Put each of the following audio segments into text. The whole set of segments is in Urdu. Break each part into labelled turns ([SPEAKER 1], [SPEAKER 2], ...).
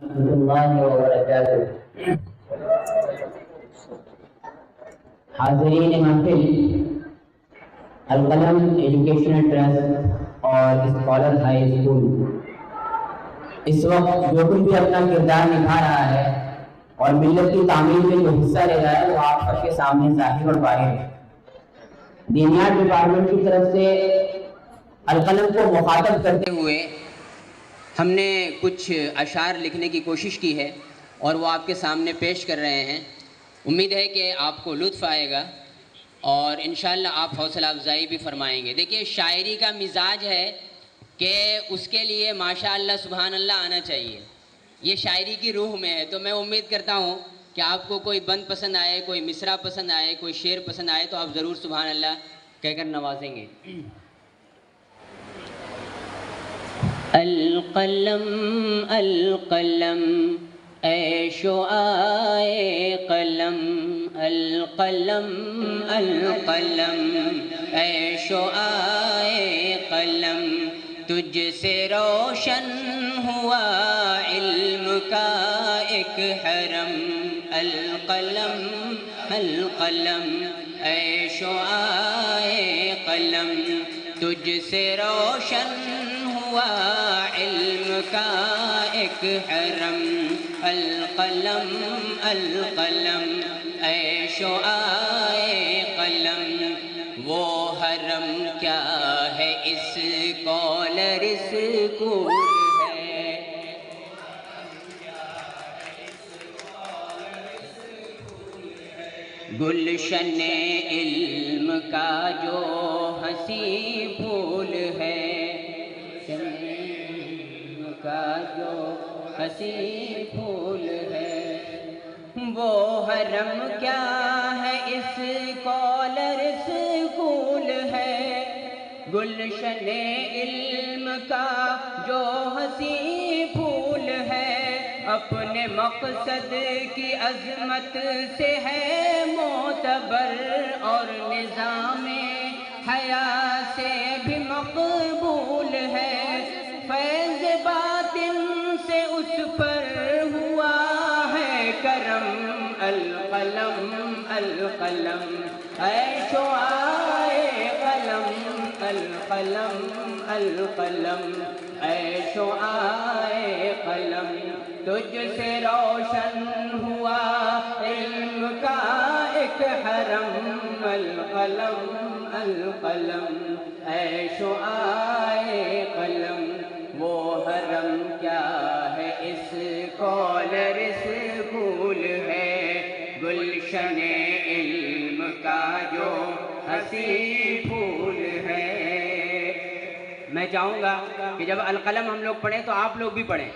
[SPEAKER 1] ورحمۃ اللہ وبرکاتہ۔ حاضرین محفل، القلم ایجوکیشنل ٹرسٹ اور اسکالر ہائی اسکول اس وقت جو کچھ بھی اپنا کردار نبھا رہا ہے اور ملت کی تعمیر میں جو حصہ لے رہا ہے وہ آپ سب کے سامنے ظاہر اور باہر ہے۔ دینیات ڈپارٹمنٹ کی طرف سے القلم کو مخاطب کرتے ہوئے ہم نے کچھ اشعار لکھنے کی کوشش کی ہے اور وہ آپ کے سامنے پیش کر رہے ہیں۔ امید ہے کہ آپ کو لطف آئے گا اور انشاءاللہ آپ حوصلہ افزائی بھی فرمائیں گے۔ دیکھیے، شاعری کا مزاج ہے کہ اس کے لیے ماشاءاللہ سبحان اللہ آنا چاہیے، یہ شاعری کی روح میں ہے۔ تو میں امید کرتا ہوں کہ آپ کو کوئی بند پسند آئے، کوئی مصرع پسند آئے، کوئی شعر پسند آئے تو آپ ضرور سبحان اللہ کہہ کر نوازیں گے۔ القلم القلم اے شعائے قلم، القلم القلم اے شعائے قلم، تجھ سے روشن ہوا علم کا ایک حرم، القلم القلم اے شعائے قلم، تجھ سے روشن ہوا علم کا ایک حرم، القلم القلم اے شعائے قلم، وہ حرم کیا ہے اس کالر اسکول ہے، گلشن علم کا جو ہنسی پھول ہے، کا جو ہنسی پھول ہے، وہ حرم کیا ہے اس کالر اسکول ہے، گلشن علم کا جو ہنسی پھول ہے، اپنے مقصد کی عظمت سے ہے معتبر اور نظام حیا سے بھی مقبول ہے، فیض باطن سے اس پر ہوا ہے کرم، القلم القلم اے شعائے قلم، القلم القلم اے شعائے قلم، تجھ سے روشن ہوا علم کا ایک حرم، القلم القلم اے شعائے قلم، وہ حرم کیا ہے اس کالر اسکول ہے، گلشن علم کا جو ہنسی پھول ہے۔ میں چاہوں گا کہ جب القلم ہم لوگ پڑھیں تو آپ لوگ بھی پڑھیں،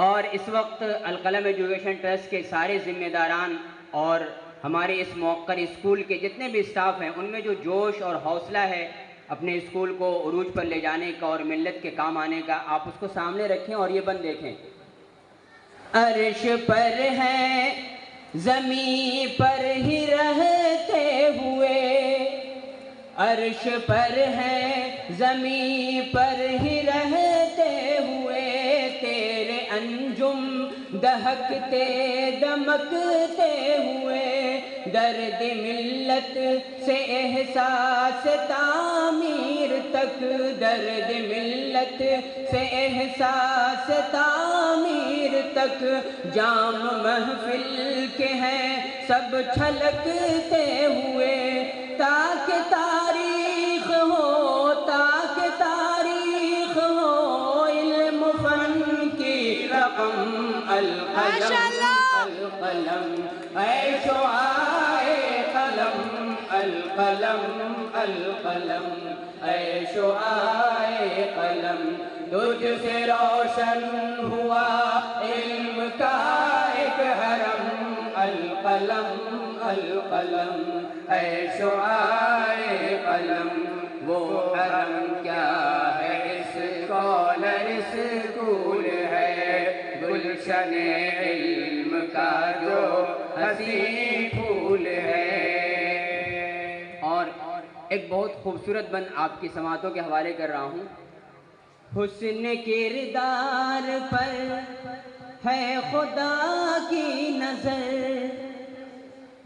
[SPEAKER 1] اور اس وقت القلم ایجوکیشن ٹرسٹ کے سارے ذمہ داران اور ہمارے اس موقر اسکول کے جتنے بھی اسٹاف ہیں ان میں جو جوش اور حوصلہ ہے اپنے اسکول کو عروج پر لے جانے کا اور ملت کے کام آنے کا، آپ اس کو سامنے رکھیں اور یہ بند دیکھیں۔ عرش پر ہے زمین پر ہی رہتے ہوئے، عرش پر ہے زمین پر ہی رہتے ہوئے، تیرے انجم دہکتے دمکتے ہوئے، درد ملت سے احساس تعمیر تک، درد ملت سے احساس تعمیر تک، جام محفل کے ہیں سب چھلکتے ہوئے، تاکہ تاریخ ہو، تاکہ تاریخ ہو علم فن کی رقم، القلم القلم اے شعائے قلم، القلم القلم اے شعائے قلم، تجھ سے روشن ہوا علم کا ایک حرم، القلم القلم اے شعائے قلم، وہ حرم کیا ہے اس کالر اسکول ہے، گلشن علم کا جو ہنسی پھول ہے۔ اور ایک بہت خوبصورت بند آپ کی سماعتوں کے حوالے کر رہا ہوں۔ حسن کردار پر
[SPEAKER 2] ہے خدا کی نظر،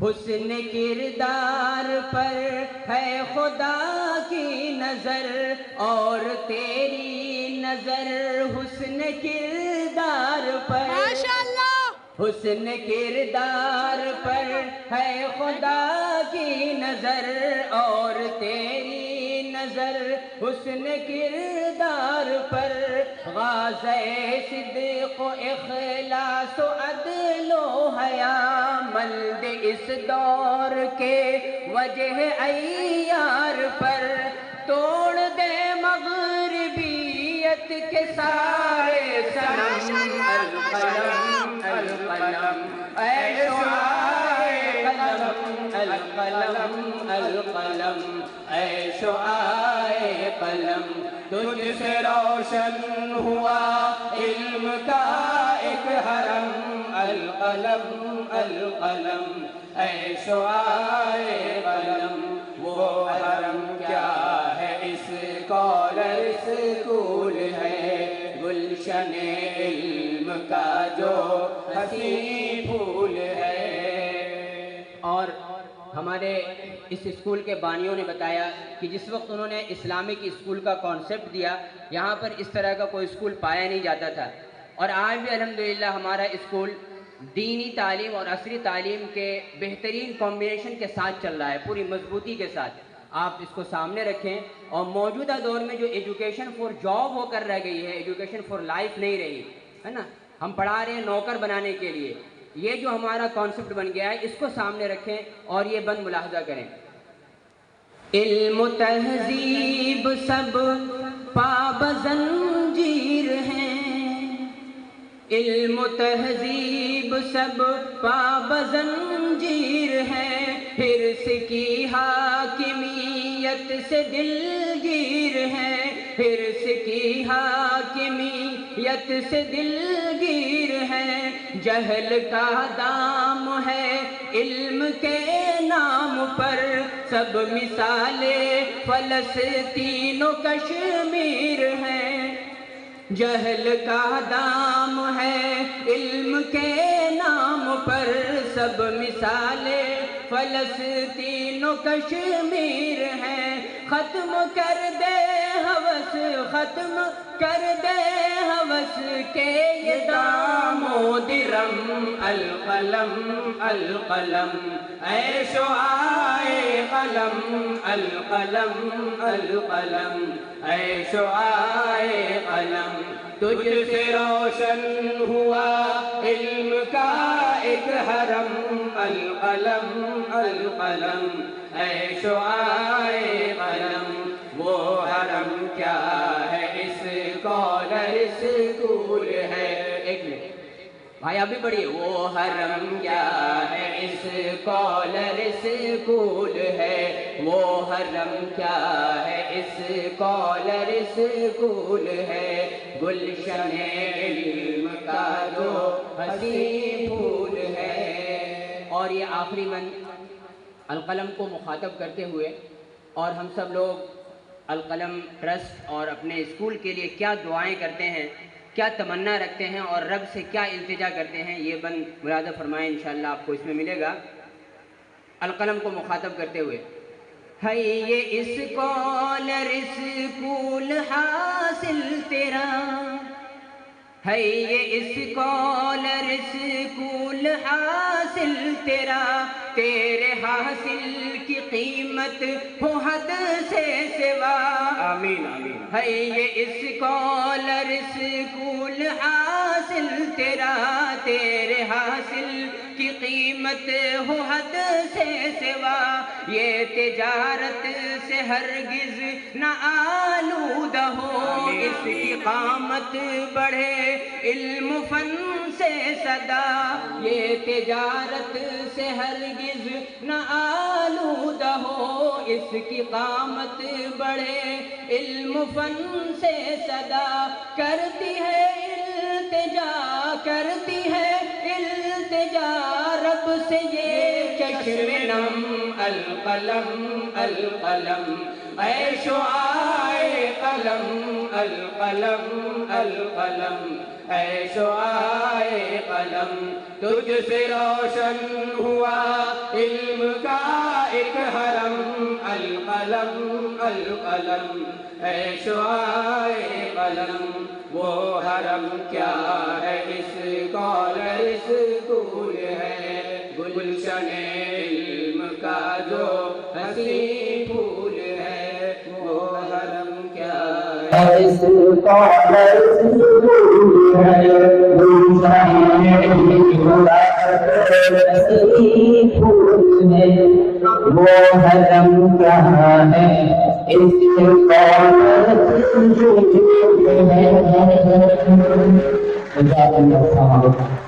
[SPEAKER 2] حسن کردار پر ہے خدا کی نظر، اور تیری نظر حسن کردار پر،
[SPEAKER 3] ماشاءاللہ،
[SPEAKER 2] حسن کردار پر ہے خدا کی نظر، اور تیری نظر حسن کردار پر، غازہ صدق و اخلاص و عدل و حیا، ملد اس دور کے وجہ عیار پر، توڑ دے مغربیت کے سارے صنم، القلم القلم اے شعاع قلم، القلم القلم اے شعاع قلم، تجھ سے روشن ہوا علم کا ایک حرم، القلم القلم اے شعاع قلم، وہ حرم کیا ہے اسکالر اسکول ہے، گلشن علم کا جو حسین پھول ہے۔ اور ہمارے اس اسکول کے بانیوں نے بتایا کہ جس وقت انہوں نے اسلامک اسکول کا کانسیپٹ دیا، یہاں پر اس طرح کا کوئی اسکول پایا نہیں جاتا تھا، اور آج بھی الحمدللہ ہمارا اسکول دینی تعلیم اور عصری تعلیم کے بہترین کمبینیشن کے ساتھ چل رہا ہے، پوری مضبوطی کے ساتھ۔ آپ اس کو سامنے رکھیں، اور موجودہ دور میں جو ایجوکیشن فار جاب ہو کر رہ گئی ہے، ایجوکیشن فار لائف نہیں رہی ہے نا، ہم پڑھا رہے ہیں نوکر بنانے کے لیے، یہ جو ہمارا کانسیپٹ بن گیا ہے اس کو سامنے رکھیں اور یہ بند ملاحظہ کریں۔ علم و تہذیب سب پاب زنجیر ہیں، علم و تہذیب سب پاب زنجیر ہیں، حرص کی حاکمیت سے دلگیر ہیں، حرص کی حاکمیت سے دلگیر ہیں، جہل کا دام ہے علم کے نام پر، سب مثالیں فلسطین و کشمیر ہیں، جہل کا دام ہے علم کے نام پر، سب مثالیں فلسطین و کشمیر ہیں، ختم کر دے ہوس، ختم کر دے ہوس کے یہ دام و درم، القلم القلم اے شعاع قلم، القلم القلم اے شعاع قلم، تجھ سے روشن ہوا علم کا ایک حرم، القلم القلم اے شعاع قلم، وہ حرم کیا ہے اسکالر اسکول ہے۔ ایک منٹ بھائی آپ بھی پڑھیے، وہ حرم کیا ہے اسکالر اسکول ہے، وہ حرم کیا ہے اسکالر اسکول ہے، گلشن علم کا جو حسین پھول ہے۔ اور یہ آخری بند القلم کو مخاطب کرتے ہوئے، اور ہم سب لوگ القلم ٹرسٹ اور اپنے اسکول کے لیے کیا دعائیں کرتے ہیں، کیا تمنا رکھتے ہیں اور رب سے کیا التجا کرتے ہیں، یہ بند ملاحظہ فرمائیں، انشاءاللہ آپ کو اس میں ملے گا۔ القلم کو مخاطب کرتے ہوئے، ہے یہ اسکالر اسکول حاصل تیرا، ہے یہ اسکالر اسکول حاصل تیرا، تیرے حاصل کی قیمت ہو حد سے سوا، آمین آمین، ہے یہ اسکالر اسکول حاصل تیرا، تیرے حاصل کی قیمت ہو حد سے سوا، یہ تجارت سے ہرگز نہ آلودہ ہو، اس کی قامت بڑھے علم فن سے صدا، یہ تجارت سے ہرگز نہ آلودہ ہو، اس کی قامت بڑھے علم فن سے صدا، کرتی ہے التجا، کرتی ہے التجا رب سے یہ چشم نم، القلم القلم اے شعاع قلم، القلم القلم اے شعاع قلم تجھ سے روشن ہوا علم کا ایک حرم القلم القلم اے شعائے قلم وہ حرم کیا ہے اس اسکالر اسکول ہے گلشن علم کا جو حسین پھول ہے وہ حرم کیا ہے
[SPEAKER 1] اس اسکالر اسکول ہے گلشن علم کا حسین پھول ہے وہ حرم کیا ہے اس اسکالر اسکول ہے